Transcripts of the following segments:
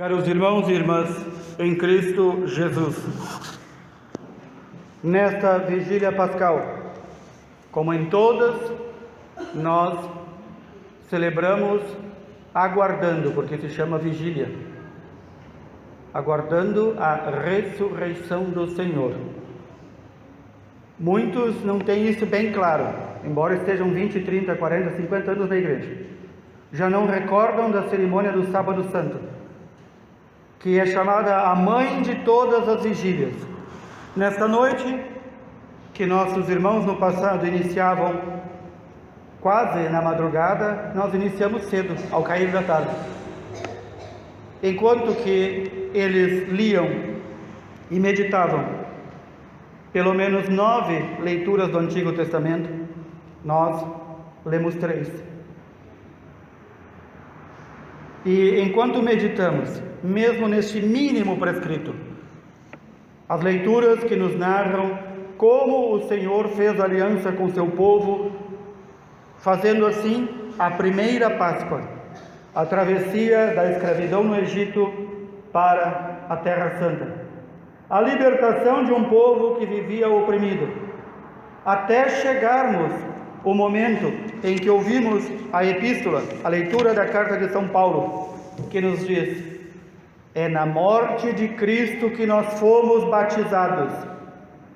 Caros irmãos e irmãs em Cristo Jesus, nesta vigília pascal, como em todas, nós celebramos aguardando, porque se chama vigília, aguardando a ressurreição do Senhor. Muitos não têm isso bem claro, embora estejam 20, 30, 40, 50 anos na igreja. Já não recordam da cerimônia do Sábado Santo, que é chamada a mãe de todas as vigílias. Nesta noite, que nossos irmãos no passado iniciavam quase na madrugada, nós iniciamos cedo, ao cair da tarde. Enquanto que eles liam e meditavam pelo menos 9 leituras do Antigo Testamento, nós lemos 3. E enquanto meditamos, mesmo neste mínimo prescrito, as leituras que nos narram como o Senhor fez aliança com seu povo, fazendo assim a primeira Páscoa, a travessia da escravidão no Egito para a Terra Santa, a libertação de um povo que vivia oprimido, até chegarmos o momento em que ouvimos a epístola, a leitura da carta de São Paulo, que nos diz: é na morte de Cristo que nós fomos batizados.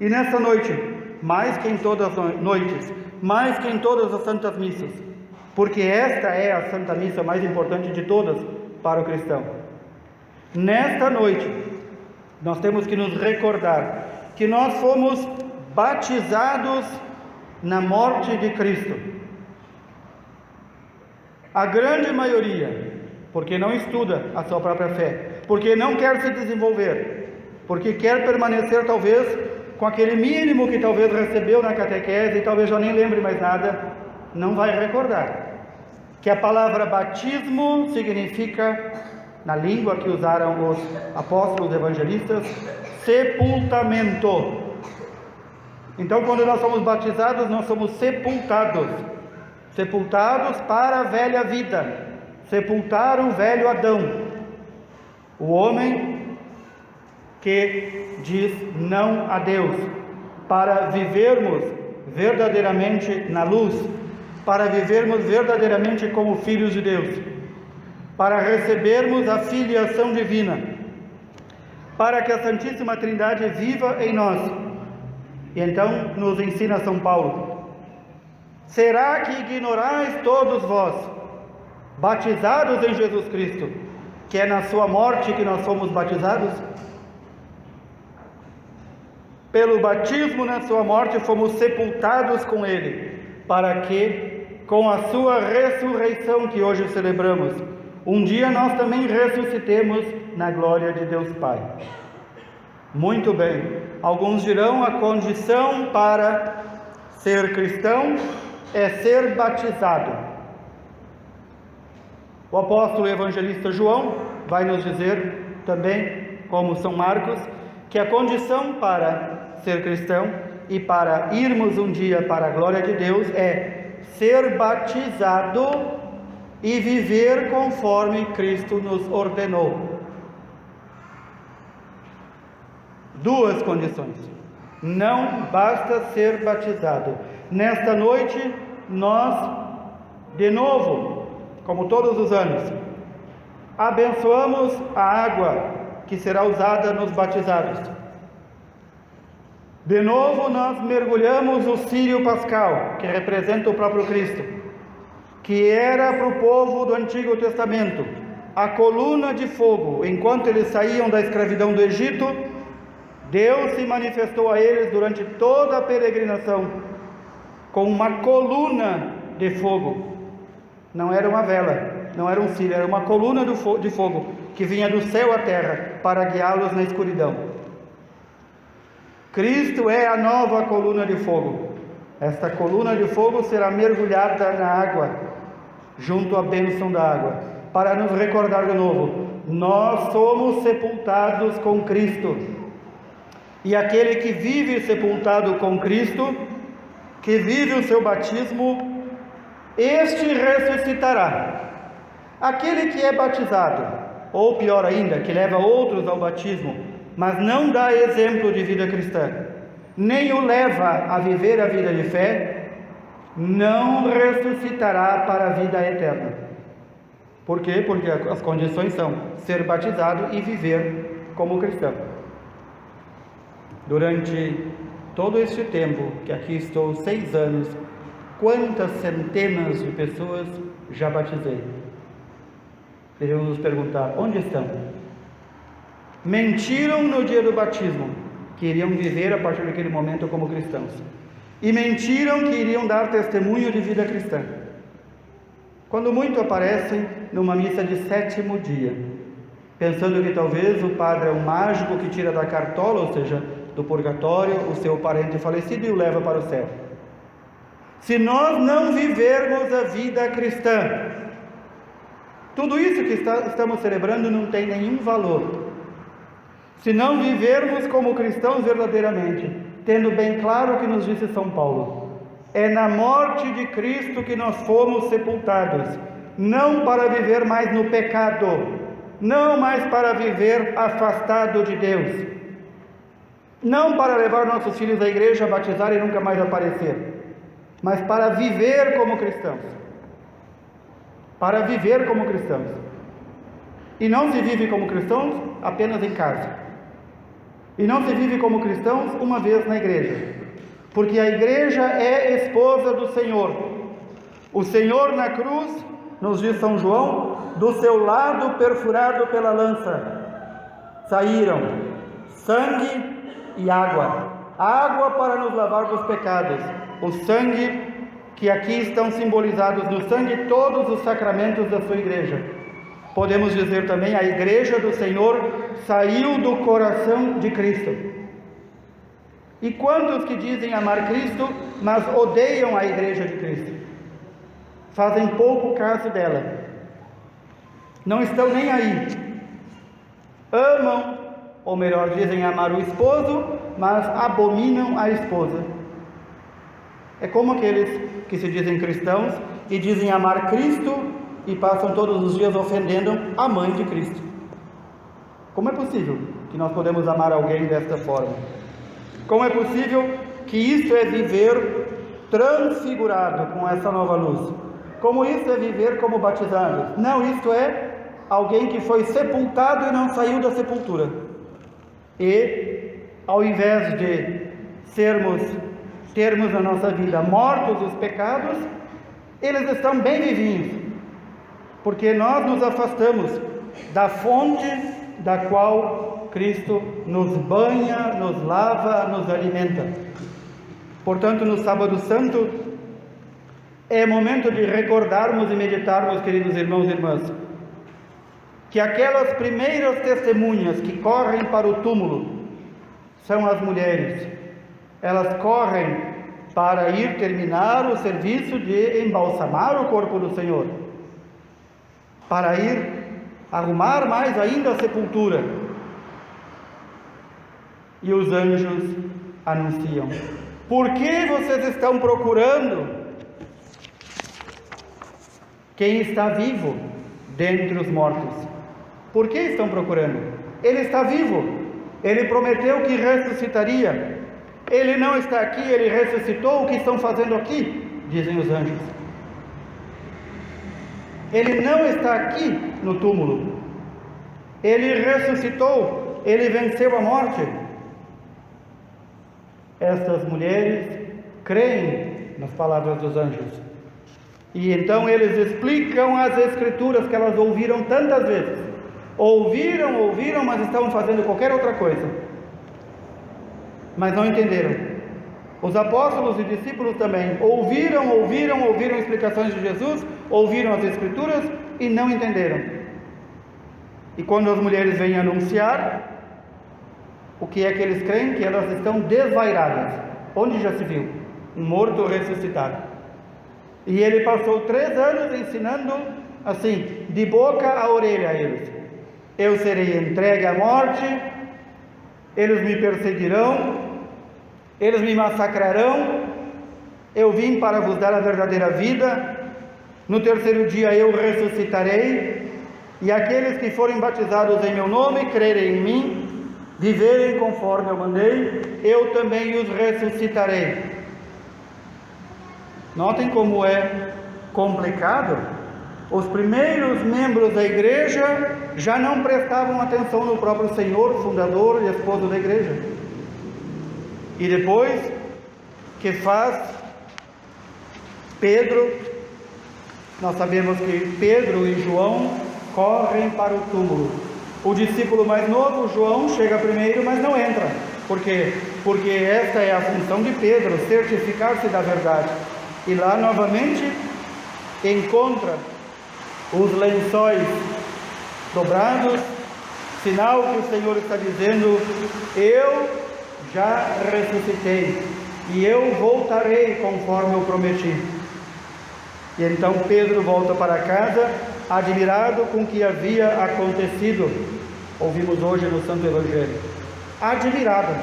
E nessa noite, mais que em todas as noites, mais que em todas as santas missas, porque esta é a Santa Missa mais importante de todas para o cristão, nesta noite nós temos que nos recordar que nós fomos batizados na morte de Cristo. A grande maioria, porque não estuda a sua própria fé, porque não quer se desenvolver, porque quer permanecer talvez com aquele mínimo que talvez recebeu na catequese e talvez já nem lembre mais nada, não vai recordar que a palavra batismo significa, na língua que usaram os apóstolos evangelistas, sepultamento. Então, quando nós somos batizados, nós somos sepultados para a velha vida, sepultar o velho Adão, o homem que diz não a Deus, para vivermos verdadeiramente na luz, para vivermos verdadeiramente como filhos de Deus, para recebermos a filiação divina, para que a Santíssima Trindade viva em nós. E então nos ensina São Paulo: será que ignorais todos vós, batizados em Jesus Cristo, que é na sua morte que nós fomos batizados? Pelo batismo na sua morte fomos sepultados com Ele, para que, com a sua ressurreição que hoje celebramos, um dia nós também ressuscitemos na glória de Deus Pai. Muito bem, alguns dirão: a condição para ser cristão é ser batizado. O apóstolo evangelista João vai nos dizer também, como São Marcos, que a condição para ser cristão e para irmos um dia para a glória de Deus é ser batizado e viver conforme Cristo nos ordenou. Duas condições. Não basta ser batizado. Nesta noite, nós, de novo, como todos os anos, abençoamos a água que será usada nos batizados. De novo, nós mergulhamos o círio pascal, que representa o próprio Cristo, que era para o povo do Antigo Testamento a coluna de fogo. Enquanto eles saíam da escravidão do Egito, Deus se manifestou a eles durante toda a peregrinação com uma coluna de fogo. Não era uma vela, não era um círio, era uma coluna de fogo que vinha do céu à terra para guiá-los na escuridão. Cristo é a nova coluna de fogo. Esta coluna de fogo será mergulhada na água, junto à bênção da água, para nos recordar de novo: nós somos sepultados com Cristo. E aquele que vive sepultado com Cristo, que vive o seu batismo, este ressuscitará. Aquele que é batizado ou pior ainda, que leva outros ao batismo, mas não dá exemplo de vida cristã, nem o leva a viver a vida de fé, não ressuscitará para a vida eterna. Por quê? Porque as condições são ser batizado e viver como cristão. Durante todo este tempo que aqui estou, 6 anos, quantas centenas de pessoas já batizei? Devemos nos perguntar, onde estão? Mentiram no dia do batismo, que iriam viver a partir daquele momento como cristãos, e mentiram que iriam dar testemunho de vida cristã. Quando muito aparecem numa missa de 7º dia, pensando que talvez o padre é um mágico que tira da cartola, ou seja, do purgatório, o seu parente falecido e o leva para o céu. Se nós não vivermos a vida cristã, tudo isso que estamos celebrando não tem nenhum valor. Se não vivermos como cristãos verdadeiramente, tendo bem claro o que nos disse São Paulo, é na morte de Cristo que nós fomos sepultados, não para viver mais no pecado, não mais para viver afastado de Deus, não para levar nossos filhos à igreja, batizar e nunca mais aparecer, mas para viver como cristãos. Para viver como cristãos. E não se vive como cristãos apenas em casa. E não se vive como cristãos uma vez na igreja. Porque a igreja é esposa do Senhor. O Senhor na cruz, nos diz São João, do seu lado perfurado pela lança saíram sangue e água. Água para nos lavar dos pecados. O sangue, que aqui estão simbolizados no sangue todos os sacramentos da sua igreja. Podemos dizer também, a igreja do Senhor saiu do coração de Cristo. E quantos que dizem amar Cristo, mas odeiam a igreja de Cristo? Fazem pouco caso dela. Não estão nem aí. Amam, ou melhor, dizem amar o esposo, mas abominam a esposa. É como aqueles que se dizem cristãos e dizem amar Cristo e passam todos os dias ofendendo a mãe de Cristo. Como é possível que nós podemos amar alguém desta forma? Como é possível que isso é viver transfigurado com essa nova luz? Como isso é viver como batizados? Não, isto é alguém que foi sepultado e não saiu da sepultura. E, ao invés de termos na nossa vida mortos os pecados, eles estão bem vivinhos, porque nós nos afastamos da fonte da qual Cristo nos banha, nos lava, nos alimenta. Portanto, no Sábado Santo é momento de recordarmos e meditarmos, queridos irmãos e irmãs, que aquelas primeiras testemunhas que correm para o túmulo são as mulheres. Elas correm para ir terminar o serviço de embalsamar o corpo do Senhor, para ir arrumar mais ainda a sepultura. E os anjos anunciam: por que vocês estão procurando quem está vivo dentre os mortos? Por que estão procurando? Ele está vivo, ele prometeu que ressuscitaria. Ele não está aqui, ele ressuscitou. O que estão fazendo aqui? Dizem os anjos. Ele não está aqui no túmulo. Ele ressuscitou, ele venceu a morte. Estas mulheres creem nas palavras dos anjos. E então eles explicam as escrituras que elas ouviram tantas vezes. Ouviram, mas estavam fazendo qualquer outra coisa. Mas não entenderam. Os apóstolos e discípulos também ouviram explicações de Jesus, ouviram as Escrituras e não entenderam. E quando as mulheres vêm anunciar, o que é que eles creem? Que elas estão desvairadas. Onde já se viu um morto ressuscitado? E ele passou 3 anos ensinando assim, de boca a orelha a eles: eu serei entregue à morte, eles me perseguirão, eles me massacrarão, eu vim para vos dar a verdadeira vida, no 3º dia eu ressuscitarei. e aqueles que forem batizados em meu nome, crerem em mim, viverem conforme eu mandei, eu também os ressuscitarei. Notem como é complicado. Os primeiros membros da igreja já não prestavam atenção no próprio Senhor, fundador e esposo da igreja. E depois, que faz Pedro? Nós sabemos que Pedro e João correm para o túmulo. O discípulo mais novo, João, chega primeiro, mas não entra. Por quê? Porque esta é a função de Pedro, certificar-se da verdade. E lá novamente encontra os lençóis dobrados, sinal que o Senhor está dizendo: eu já ressuscitei e eu voltarei conforme eu prometi. E então Pedro volta para casa, admirado com o que havia acontecido. Ouvimos hoje no Santo Evangelho. Admirado.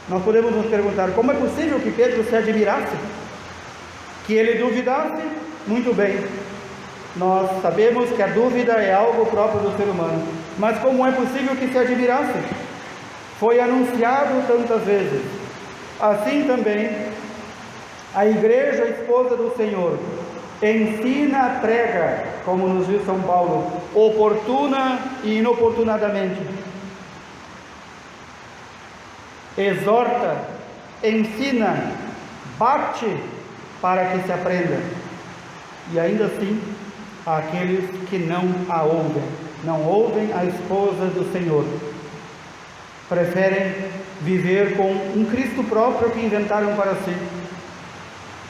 Nós podemos nos perguntar: como é possível que Pedro se admirasse? Que ele duvidasse? Muito bem. Nós sabemos que a dúvida é algo próprio do ser humano. Mas como é possível que se admirasse? Foi anunciado tantas vezes. Assim também, a igreja, esposa do Senhor, ensina, prega, como nos diz São Paulo, oportuna e inoportunadamente. Exorta, ensina, bate para que se aprenda. E ainda assim, há aqueles que não a ouvem, não ouvem a esposa do Senhor. Preferem viver com um Cristo próprio que inventaram para si.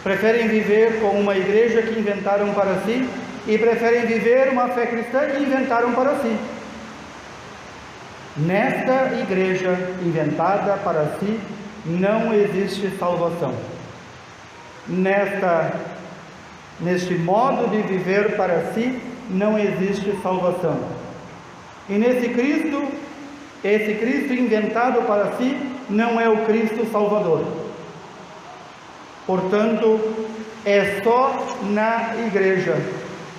Preferem viver com uma igreja que inventaram para si, e preferem viver uma fé cristã que inventaram para si. Nesta igreja inventada para si, não existe salvação. Neste modo de viver para si, não existe salvação. E nesse Cristo, esse Cristo inventado para si, não é o Cristo Salvador. Portanto, é só na igreja,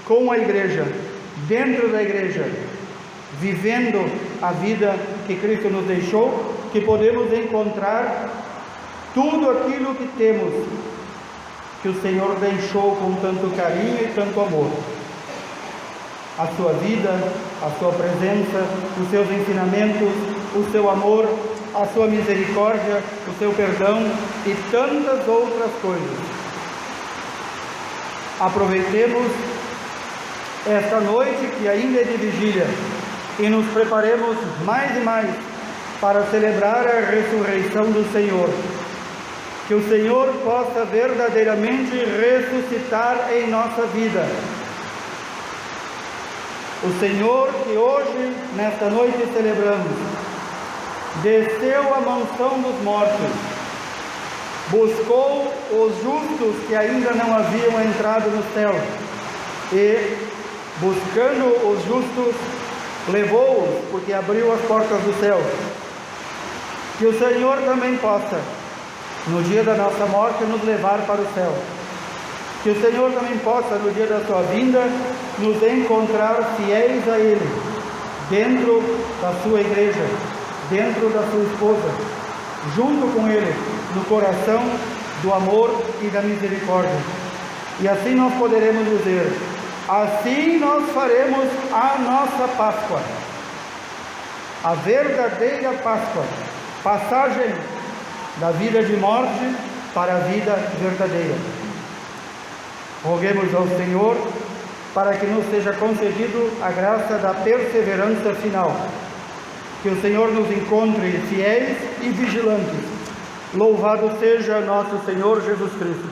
com a igreja, dentro da igreja, vivendo a vida que Cristo nos deixou, que podemos encontrar tudo aquilo que temos, que o Senhor deixou com tanto carinho e tanto amor. A sua vida, a sua presença, os seus ensinamentos, o seu amor, a sua misericórdia, o seu perdão e tantas outras coisas. Aproveitemos esta noite que ainda é de vigília e nos preparemos mais e mais para celebrar a ressurreição do Senhor. Que o Senhor possa verdadeiramente ressuscitar em nossa vida. O Senhor que hoje, nesta noite, celebramos, desceu à mansão dos mortos, buscou os justos que ainda não haviam entrado no céu, e, buscando os justos, levou-os, porque abriu as portas do céu. Que o Senhor também possa, no dia da nossa morte, nos levar para o céu. Que o Senhor também possa, no dia da sua vinda, nos encontrar fiéis a Ele, dentro da sua igreja, dentro da sua esposa, junto com Ele, no coração do amor e da misericórdia. E assim nós poderemos dizer: assim nós faremos a nossa Páscoa, a verdadeira Páscoa, passagem da vida de morte para a vida verdadeira. Roguemos ao Senhor para que nos seja concedido a graça da perseverança final. Que o Senhor nos encontre fiéis e vigilantes. Louvado seja nosso Senhor Jesus Cristo.